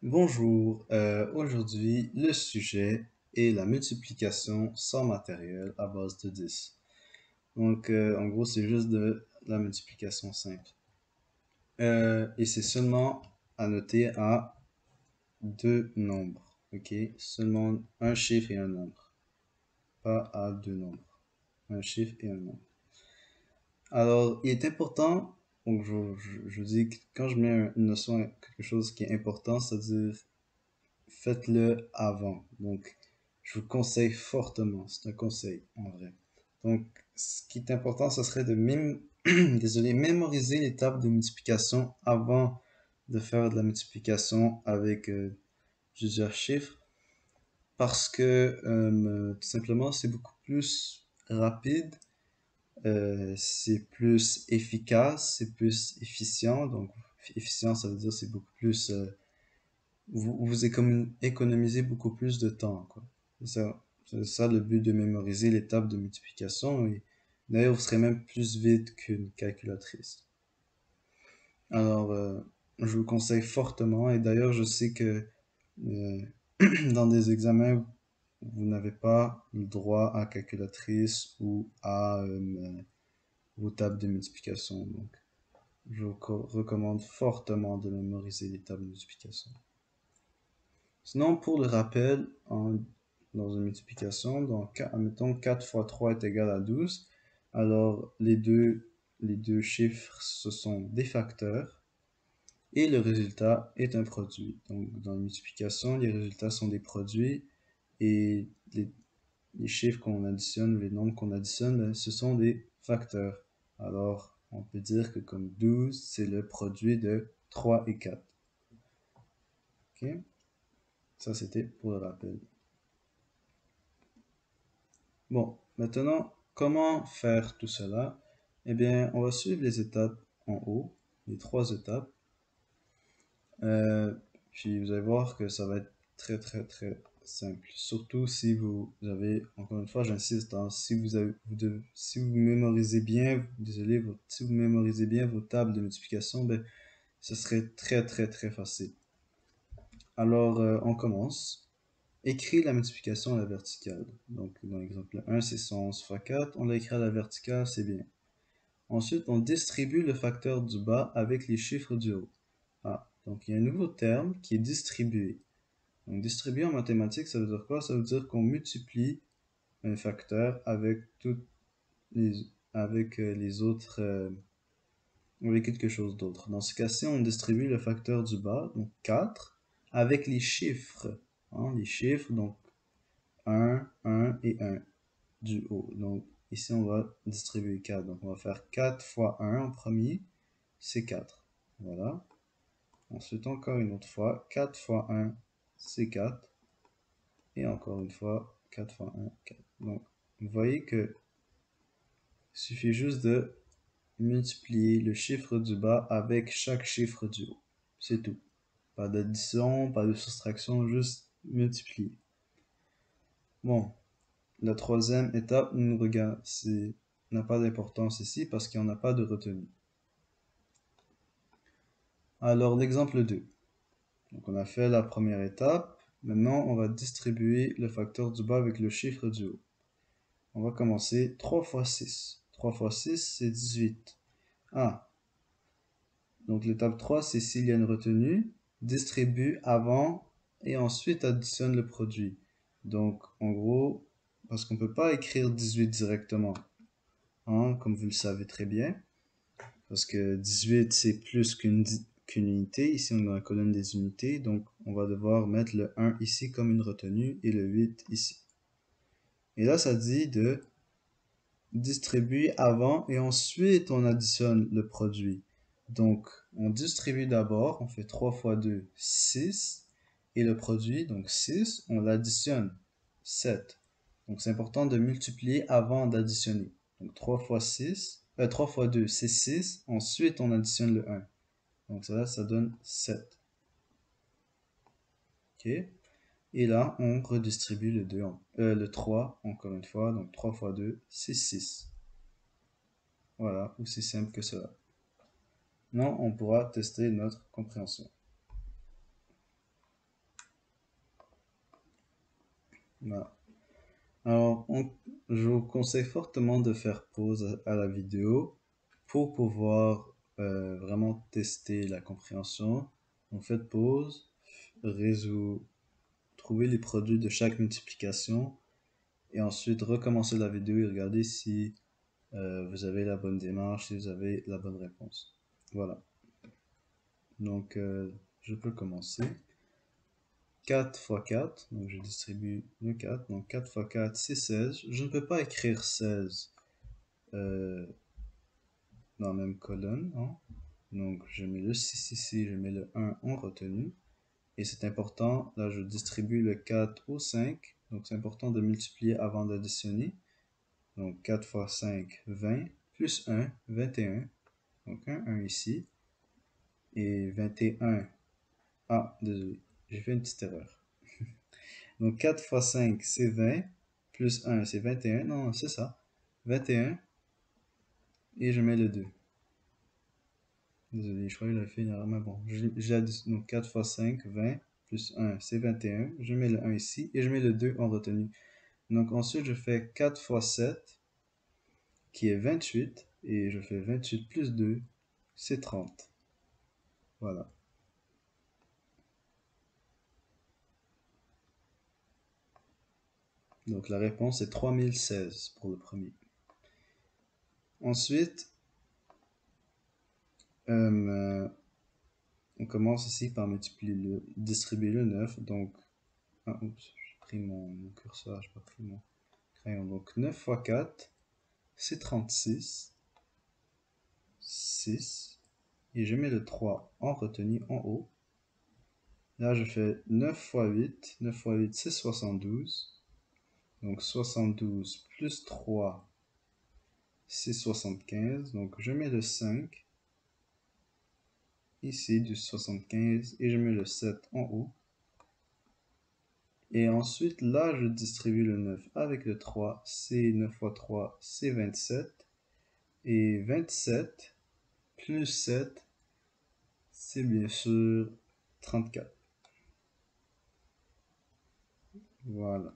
Bonjour, aujourd'hui le sujet est la multiplication sans matériel à base de 10. Donc en gros c'est juste de la multiplication simple. Et c'est seulement à noter à deux nombres, ok? Seulement un chiffre et un nombre, pas à deux nombres. Un chiffre et un nombre. Alors il est important, donc je dis que quand je mets une notion, quelque chose qui est important, c'est-à-dire faites-le avant. Donc, je vous conseille fortement, c'est un conseil en vrai. Donc, ce qui est important, ce serait de désolé, mémoriser l'étape de multiplication avant de faire de la multiplication avec plusieurs chiffres parce que tout simplement, c'est beaucoup plus rapide, c'est plus efficace, c'est plus efficient. Donc, efficient, ça veut dire c'est beaucoup plus vous économisez beaucoup plus de temps, quoi. C'est ça le but de mémoriser l'étape de multiplication. Et d'ailleurs, vous serez même plus vite qu'une calculatrice. Alors, je vous conseille fortement. Et d'ailleurs, je sais que euh, dans des examens, vous n'avez pas le droit à calculatrice ou à vos tables de multiplication. Donc, je vous recommande fortement de mémoriser les tables de multiplication. Sinon, pour le rappel, dans une multiplication, donc, admettons 4 fois 3 est égal à 12. Alors, les deux chiffres, ce sont des facteurs et le résultat est un produit. Donc, dans la multiplication, les résultats sont des produits et les chiffres qu'on additionne ou les nombres qu'on additionne, ben, ce sont des facteurs. Alors, on peut dire que comme 12, c'est le produit de 3 et 4. Ok? Ça, c'était pour le rappel. Bon, maintenant, comment faire tout cela? Eh bien, on va suivre les étapes en haut, les trois étapes. Euh, Puis vous allez voir que ça va être très simple. Surtout si vous avez, encore une fois, j'insiste, hein, si vous avez, si vous mémorisez bien, désolé, si vous mémorisez bien vos tables de multiplication, ben, ce serait très facile. Alors, on commence. Écris la multiplication à la verticale. Donc, dans l'exemple 1, c'est 111 fois 4. On l'a écrit à la verticale, c'est bien. Ensuite, on distribue le facteur du bas avec les chiffres du haut. Ah, donc il y a un nouveau terme qui est distribué. Donc, distribuer en mathématiques, ça veut dire quoi? Ça veut dire qu'on multiplie un facteur avec les, avec les autres, avec quelque chose d'autre. Dans ce cas-ci, on distribue le facteur du bas, donc 4, avec les chiffres. Hein, les chiffres, donc 1 et 1 du haut. Donc ici, on va distribuer 4. Donc on va faire 4 fois 1 en premier, c'est 4. Voilà. Ensuite, encore une autre fois, 4 fois 1, c'est 4. Et encore une fois, 4 fois 1, 4. Donc, vous voyez que il suffit juste de multiplier le chiffre du bas avec chaque chiffre du haut. C'est tout. Pas d'addition, pas de soustraction, juste multiplier. Bon, la troisième étape, nous regarde, n'a pas d'importance ici parce qu'il n'y en a pas de retenue. Alors, l'exemple 2. Donc, on a fait la première étape. Maintenant, on va distribuer le facteur du bas avec le chiffre du haut. On va commencer 3 fois 6. 3 fois 6, c'est 18. Ah, donc l'étape 3, c'est s'il y a une retenue, distribue avant et ensuite additionne le produit. Donc, en gros, parce qu'on ne peut pas écrire 18 directement, hein, comme vous le savez très bien, parce que 18 c'est plus qu'une unité. Ici, on est dans la colonne des unités, donc on va devoir mettre le 1 ici comme une retenue et le 8 ici. Et là, ça dit de distribuer avant et ensuite on additionne le produit. Donc, on distribue d'abord, on fait 3 fois 2, 6, et le produit, donc 6, on l'additionne, 7. Donc, c'est important de multiplier avant d'additionner. Donc, 3 fois 6, 3 fois 2, c'est 6, ensuite on additionne le 1. Donc, ça donne 7. Ok? Et là, on redistribue le 3, encore une fois, donc 3 fois 2, c'est 6. Voilà, aussi simple que cela. Non, on pourra tester notre compréhension. Voilà. Alors, je vous conseille fortement de faire pause à la vidéo pour pouvoir vraiment tester la compréhension. Donc, faites pause, trouvez les produits de chaque multiplication et ensuite recommencez la vidéo et regardez si vous avez la bonne démarche, si vous avez la bonne réponse. Voilà. Donc, je peux commencer. 4 fois 4, donc je distribue le 4, donc 4 fois 4 c'est 16. Je ne peux pas écrire 16 euh, dans la même colonne, hein. Donc je mets le 6 ici, je mets le 1 en retenue. Et c'est important, là je distribue le 4 au 5, donc c'est important de multiplier avant d'additionner. Donc 4 fois 5, 20, plus 1, 21. Donc un ici. Et 21, ah désolé, j'ai fait une petite erreur. Donc 4 fois 5, c'est 20. Plus 1, c'est 21. Non, c'est ça. 21. Et je mets le 2. Désolé, je crois que j'avais fait une erreur, mais bon. Donc 4 fois 5, 20. Plus 1, c'est 21. Je mets le 1 ici. Et je mets le 2 en retenue. Donc ensuite, je fais 4 fois 7, qui est 28. Et je fais 28 plus 2, c'est 30. Voilà. Donc la réponse est 3016 pour le premier. Ensuite, on commence ici par distribuer le 9. Donc, oups, j'ai pris mon curseur, j'ai pas pris mon crayon. Donc 9 fois 4, c'est 36. 6. Et je mets le 3 en retenue en haut. Là, je fais 9 fois 8. 9 fois 8, c'est 72. Donc 72 plus 3, c'est 75. Donc je mets le 5 ici du 75 et je mets le 7 en haut. Et ensuite, là, je distribue le 9 avec le 3. C'est 9 fois 3, c'est 27. Et 27 plus 7, c'est bien sûr 34. Voilà.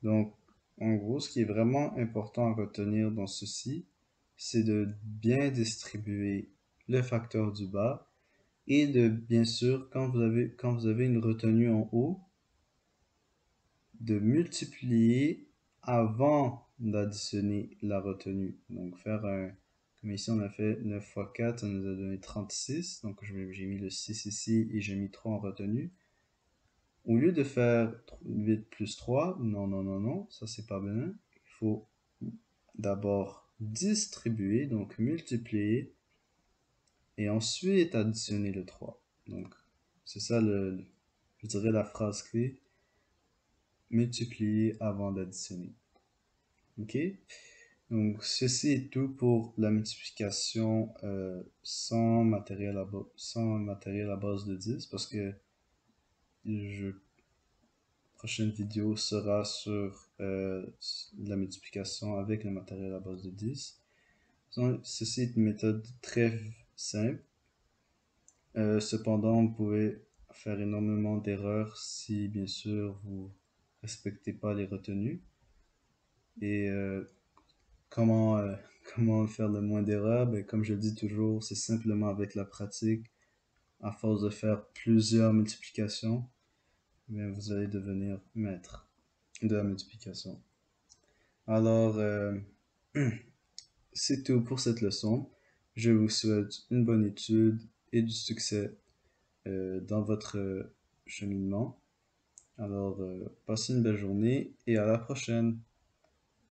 Donc, en gros, ce qui est vraiment important à retenir dans ceci, c'est de bien distribuer le facteur du bas et de, bien sûr, quand vous avez une retenue en haut, de multiplier avant d'additionner la retenue. Donc, comme ici, on a fait 9 fois 4, ça nous a donné 36. Donc, j'ai mis le 6 ici et j'ai mis 3 en retenue. Au lieu de faire 8 plus 3, non, non, non, non, ça c'est pas bien. Il faut d'abord distribuer, donc multiplier, et ensuite additionner le 3. Donc, c'est ça je dirais la phrase clé, multiplier avant d'additionner. Ok? Donc, ceci est tout pour la multiplication sans matériel à base de 10, parce que la prochaine vidéo sera sur la multiplication avec le matériel à base de 10. Donc, ceci est une méthode très simple. Cependant, vous pouvez faire énormément d'erreurs si, bien sûr, vous respectez pas les retenues. Et comment, comment faire le moins d'erreurs? Ben, comme je le dis toujours, c'est simplement avec la pratique. À force de faire plusieurs multiplications, ben, vous allez devenir maître de la multiplication. Alors, c'est tout pour cette leçon. Je vous souhaite une bonne étude et du succès dans votre cheminement. Alors, passez une belle journée et à la prochaine.